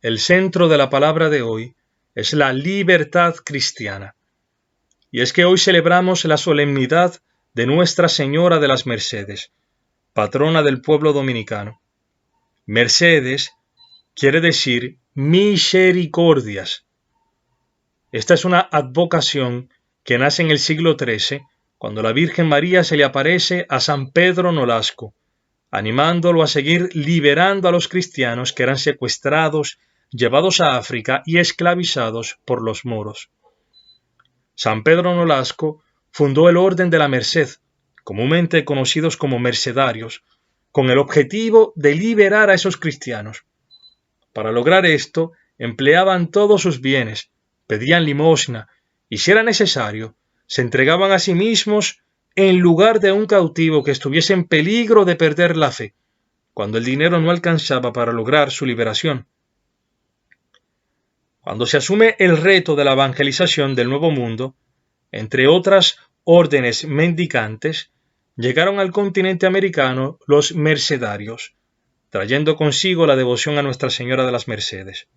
el centro de la palabra de hoy es la libertad cristiana. Y es que hoy celebramos la solemnidad de Nuestra Señora de las Mercedes, patrona del pueblo dominicano. Mercedes quiere decir misericordias. Esta es una advocación que nace en el siglo XIII, cuando la Virgen María se le aparece a San Pedro Nolasco, animándolo a seguir liberando a los cristianos que eran secuestrados, llevados a África y esclavizados por los moros. San Pedro Nolasco fundó el Orden de la Merced, comúnmente conocidos como mercedarios, con el objetivo de liberar a esos cristianos. Para lograr esto, empleaban todos sus bienes, pedían limosna y, si era necesario, se entregaban a sí mismos en lugar de un cautivo que estuviese en peligro de perder la fe, cuando el dinero no alcanzaba para lograr su liberación. Cuando se asume el reto de la evangelización del Nuevo Mundo, entre otras órdenes mendicantes, llegaron al continente americano los mercedarios, trayendo consigo la devoción a Nuestra Señora de las Mercedes.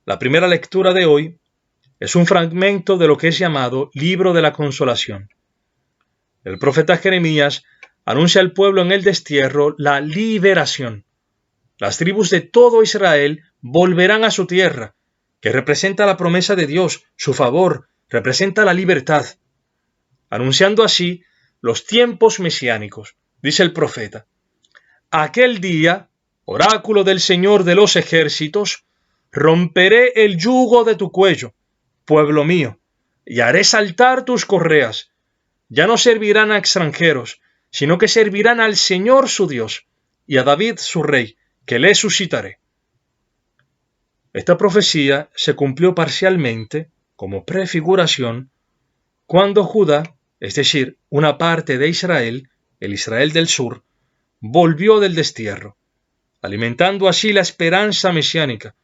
La primera lectura de hoy es un fragmento de lo que es llamado Libro de la Consolación. El profeta Jeremías anuncia al pueblo en el destierro la liberación. Las tribus de todo Israel volverán a su tierra, que representa la promesa de Dios, su favor, representa la libertad. Anunciando así los tiempos mesiánicos, dice el profeta: aquel día, oráculo del Señor de los ejércitos, romperé el yugo de tu cuello, pueblo mío, y haré saltar tus correas. Ya no servirán a extranjeros, sino que servirán al Señor su Dios, y a David su rey, que le suscitaré. Esta profecía se cumplió parcialmente, como prefiguración, cuando Judá, es decir, una parte de Israel, el Israel del sur, volvió del destierro, alimentando así la esperanza mesiánica.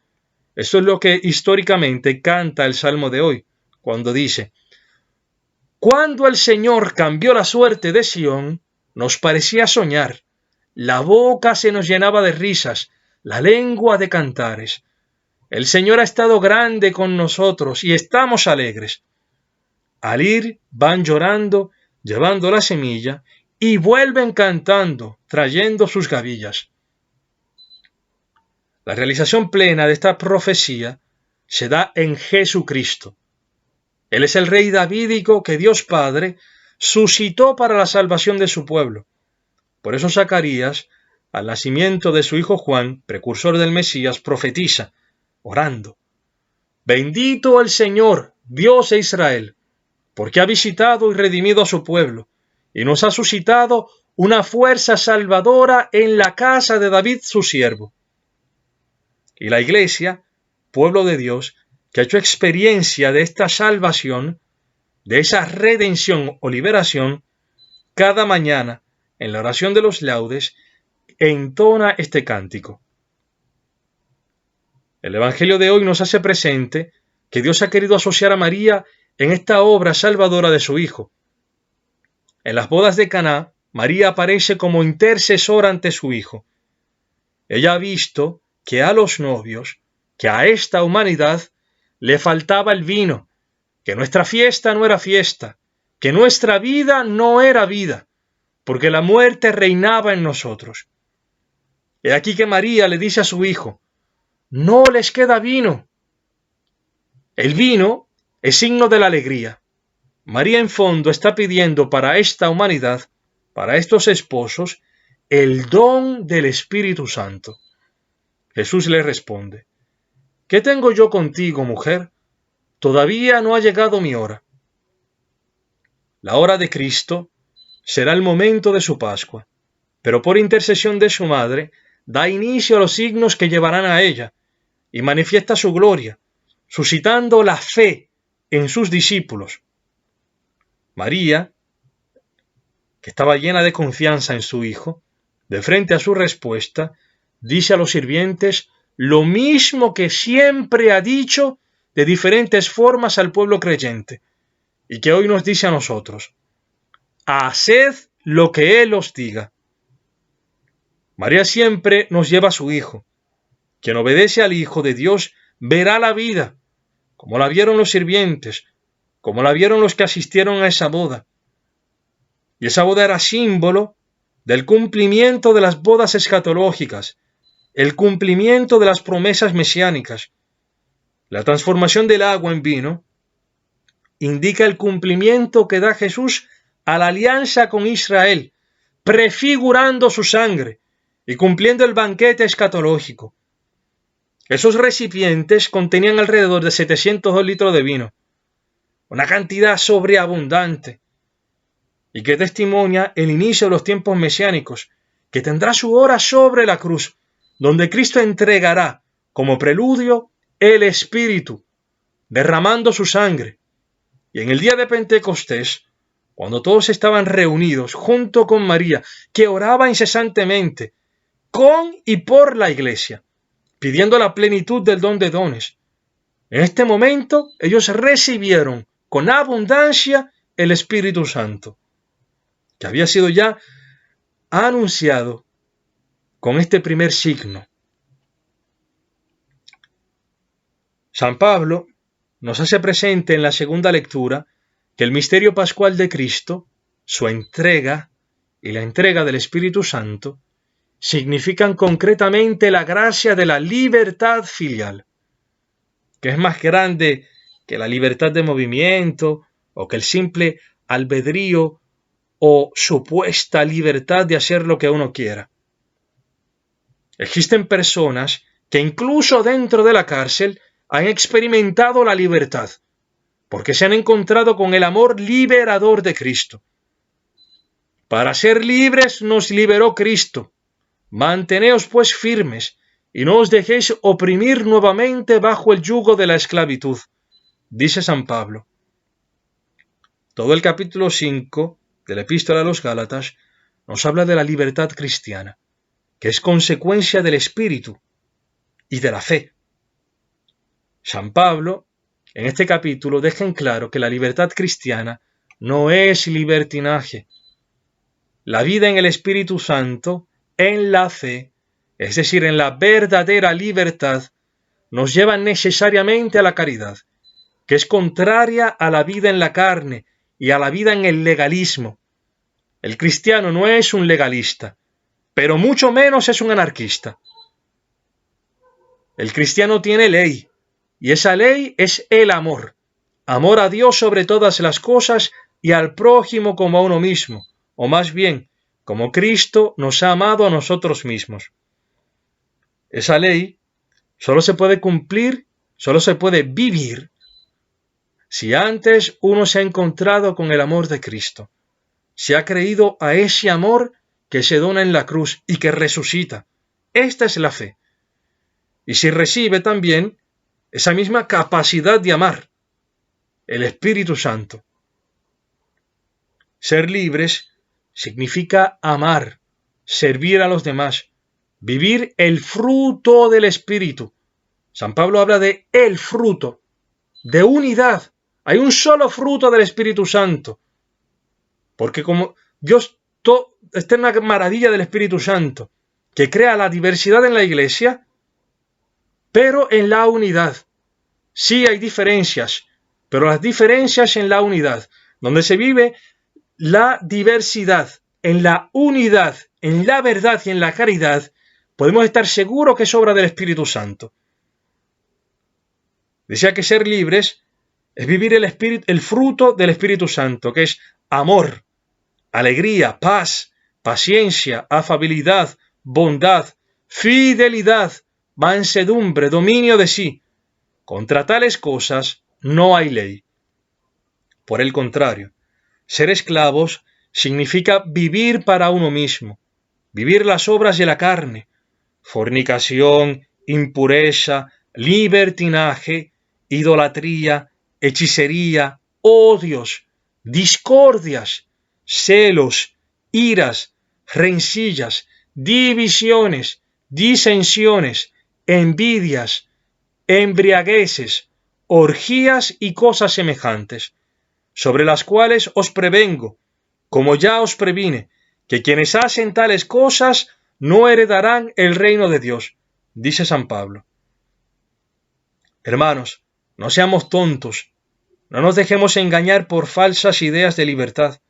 Esto es lo que históricamente canta el Salmo de hoy, cuando dice: cuando el Señor cambió la suerte de Sión, nos parecía soñar, la boca se nos llenaba de risas, la lengua de cantares. El Señor ha estado grande con nosotros y estamos alegres. Al ir van llorando, llevando la semilla, y vuelven cantando, trayendo sus gavillas. La realización plena de esta profecía se da en Jesucristo. Él es el Rey davídico que Dios Padre suscitó para la salvación de su pueblo. Por eso Zacarías, al nacimiento de su hijo Juan, precursor del Mesías, profetiza, orando: bendito el Señor, Dios de Israel, porque ha visitado y redimido a su pueblo, y nos ha suscitado una fuerza salvadora en la casa de David su siervo. Y la Iglesia, pueblo de Dios, que ha hecho experiencia de esta salvación, de esa redención o liberación, cada mañana, en la oración de los laudes, entona este cántico. El Evangelio de hoy nos hace presente que Dios ha querido asociar a María en esta obra salvadora de su Hijo. En las bodas de Caná, María aparece como intercesora ante su Hijo. Ella ha visto que a los novios, que a esta humanidad, le faltaba el vino, que nuestra fiesta no era fiesta, que nuestra vida no era vida, porque la muerte reinaba en nosotros. He aquí que María le dice a su Hijo: no les queda vino. El vino es signo de la alegría. María en fondo está pidiendo para esta humanidad, para estos esposos, el don del Espíritu Santo. Jesús le responde: ¿qué tengo yo contigo, mujer? Todavía no ha llegado mi hora. La hora de Cristo será el momento de su Pascua, pero por intercesión de su madre, da inicio a los signos que llevarán a ella y manifiesta su gloria, suscitando la fe en sus discípulos. María, que estaba llena de confianza en su Hijo, de frente a su respuesta, dice a los sirvientes lo mismo que siempre ha dicho de diferentes formas al pueblo creyente, y que hoy nos dice a nosotros: haced lo que Él os diga. María siempre nos lleva a su Hijo, Quien obedece al Hijo de Dios verá la vida, como la vieron los sirvientes, como la vieron los que asistieron a esa boda. Y esa boda era símbolo del cumplimiento de las bodas escatológicas, el cumplimiento de las promesas mesiánicas. La transformación del agua en vino indica el cumplimiento que da Jesús a la alianza con Israel, prefigurando su sangre y cumpliendo el banquete escatológico. Esos recipientes contenían alrededor de 702 litros de vino, una cantidad sobreabundante, y que testimonia el inicio de los tiempos mesiánicos, que tendrá su hora sobre la cruz, donde Cristo entregará como preludio el Espíritu, derramando su sangre. Y en el día de Pentecostés, cuando todos estaban reunidos junto con María, que oraba incesantemente con y por la iglesia, pidiendo la plenitud del don de dones, en este momento ellos recibieron con abundancia el Espíritu Santo, que había sido ya anunciado con este primer signo. San Pablo nos hace presente en la segunda lectura que el misterio pascual de Cristo, su entrega y la entrega del Espíritu Santo, significan concretamente la gracia de la libertad filial, que es más grande que la libertad de movimiento o que el simple albedrío o supuesta libertad de hacer lo que uno quiera. Existen personas que incluso dentro de la cárcel han experimentado la libertad, porque se han encontrado con el amor liberador de Cristo. Para ser libres nos liberó Cristo. Manteneos pues firmes, y no os dejéis oprimir nuevamente bajo el yugo de la esclavitud, dice San Pablo. Todo el capítulo 5 de la Epístola a los Gálatas nos habla de la libertad cristiana, que es consecuencia del Espíritu y de la fe. San Pablo, en este capítulo, deja en claro que la libertad cristiana no es libertinaje. La vida en el Espíritu Santo, en la fe, es decir, en la verdadera libertad, nos lleva necesariamente a la caridad, que es contraria a la vida en la carne y a la vida en el legalismo. El cristiano no es un legalista, pero mucho menos es un anarquista. El cristiano tiene ley, y esa ley es el amor. Amor a Dios sobre todas las cosas y al prójimo como a uno mismo, o más bien, como Cristo nos ha amado a nosotros mismos. Esa ley solo se puede cumplir, solo se puede vivir, si antes uno se ha encontrado con el amor de Cristo, si ha creído a ese amor que se dona en la cruz y que resucita. Esta es la fe. Y si recibe también esa misma capacidad de amar, el Espíritu Santo. Ser libres significa amar, servir a los demás, vivir el fruto del Espíritu. San Pablo habla de el fruto, de unidad. Hay un solo fruto del Espíritu Santo. Porque como Dios, esta es una maravilla del Espíritu Santo, que crea la diversidad en la iglesia, pero en la unidad. Sí hay diferencias, pero las diferencias en la unidad, donde se vive la diversidad, en la unidad, en la verdad y en la caridad, podemos estar seguros que es obra del Espíritu Santo. Decía que ser libres es vivir el fruto del Espíritu Santo, que es amor, alegría, paz, paciencia, afabilidad, bondad, fidelidad, mansedumbre, dominio de sí. Contra tales cosas no hay ley. Por el contrario, ser esclavos significa vivir para uno mismo, vivir las obras de la carne, fornicación, impureza, libertinaje, idolatría, hechicería, odios, discordias, celos, iras, rencillas, divisiones, disensiones, envidias, embriagueces, orgías y cosas semejantes, sobre las cuales os prevengo, como ya os previne, que quienes hacen tales cosas no heredarán el reino de Dios. dice San Pablo. Hermanos, no seamos tontos, no nos dejemos engañar por falsas ideas de libertad.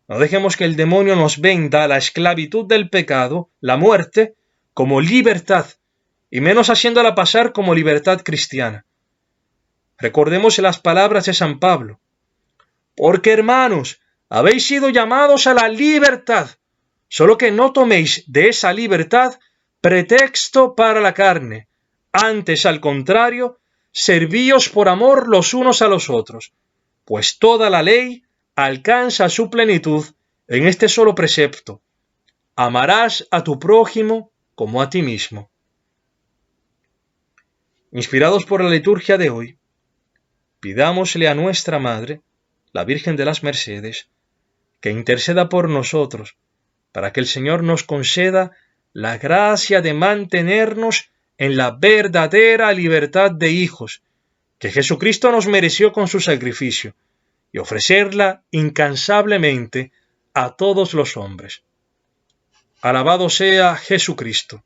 No dejemos que el demonio nos venda la esclavitud del pecado, la muerte, como libertad, y menos haciéndola pasar como libertad cristiana. Recordemos las palabras de San Pablo. Porque, hermanos, habéis sido llamados a la libertad, solo que no toméis de esa libertad pretexto para la carne. Antes, al contrario, servíos por amor los unos a los otros, pues toda la ley alcanza su plenitud en este solo precepto: amarás a tu prójimo como a ti mismo. Inspirados por la liturgia de hoy, pidámosle a nuestra Madre, la Virgen de las Mercedes, que interceda por nosotros, para que el Señor nos conceda la gracia de mantenernos en la verdadera libertad de hijos, que Jesucristo nos mereció con su sacrificio, y ofrecerla incansablemente a todos los hombres. Alabado sea Jesucristo.